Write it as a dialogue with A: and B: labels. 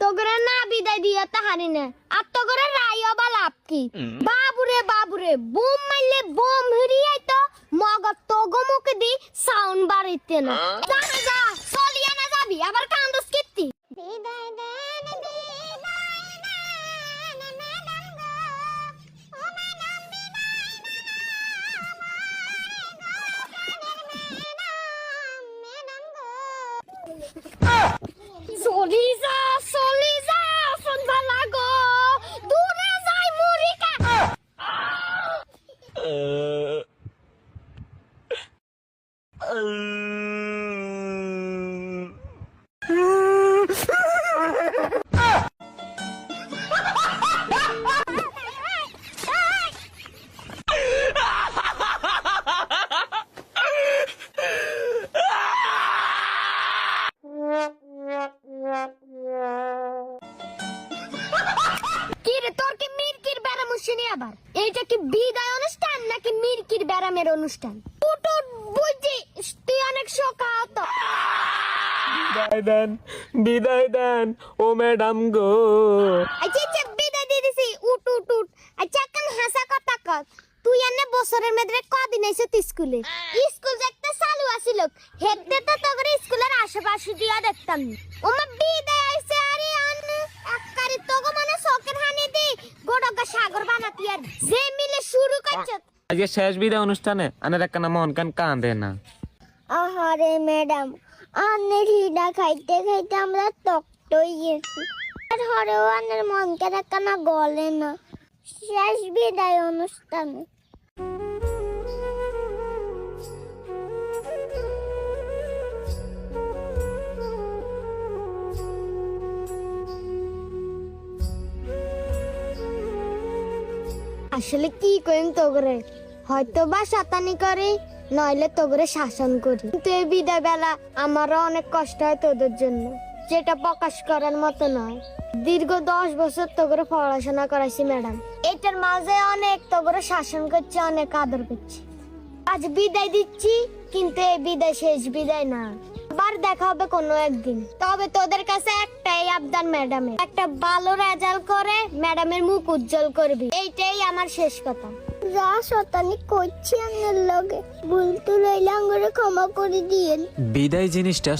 A: তোগরে না বিদায় দিয়া তাহারি না আর তোগরে রাইও বা লাভ কি বাবুরে বাবুরে বোম মারলে বোম হিরিয়াই তো মগর তোগো মুখে দি সাউন্ড বাড়িতে না যা যা চলিয়া না যাবি আবার কান্দস কীর্তি বিদায় দেন Soliza, Soliza, Sonbalago, dure jai murika. আবার এইটা কি বিদায় অনুষ্ঠান নাকি মিরকির ব্যারামের অনুষ্ঠান উঠ বুঝি তুই অনেক শোকাহত
B: বিদায় দেন ও ম্যাডাম গো
A: আচ্ছা বিদায় দিয়ে দিছি উঠ আচ্ছা কেন হাসা কথা কর তুই এনে বছরের মেদরে কদিন আইছিস স্কুলে স্কুল দেখতে চালু আছিল হেডতে তো তোর স্কুলের আশেপাশে দিয়া দেখতাম ওমা বিদায় আইছে আরে আকারি তোগো মানে শোকের হানি দি গোড়গা সাগর বানাতি আর যে মিলে শুরু করছত
B: আজকে শেষ বিদায় অনুষ্ঠানে আনের একটা মন কান কাঁদে না
A: আহারে ম্যাডাম আন্নে হিডা খাইতে খাইতে আমরা তক্তই গেছি আর হরেও আন্নের মন কেন কানা গলে না শেষ বিদায় অনুষ্ঠানে আসলে কি কইম তোগরে হয়তো বা শতানি করে নইলে তোগরে শাসন করি কিন্তু এই বিদায় বেলা আমারও অনেক কষ্ট হয় তোদের জন্য যেটা প্রকাশ করার মতো নয় দীর্ঘ 10 বছর তোগরে পড়াশোনা করাইছি ম্যাডাম এটার মাঝে অনেক তোগরে শাসন করছি অনেক আদর করছি আজ বিদায় দিচ্ছি কিন্তু এই বিদায় শেষ বিদায় না আবার দেখা হবে কোনো একদিন তবে তোদের কাছে একটাই আবদার ম্যাডামের একটা ভালো রেজাল্ট করে ম্যাডামের মুখ উজ্জ্বল করবি এইটাই আমার শেষ কথা যা শতানি করছি আমার লগে ভুল তো লইলে আঙ্গুরে ক্ষমা করে দিয়েন
B: বিদায় জিনিসটা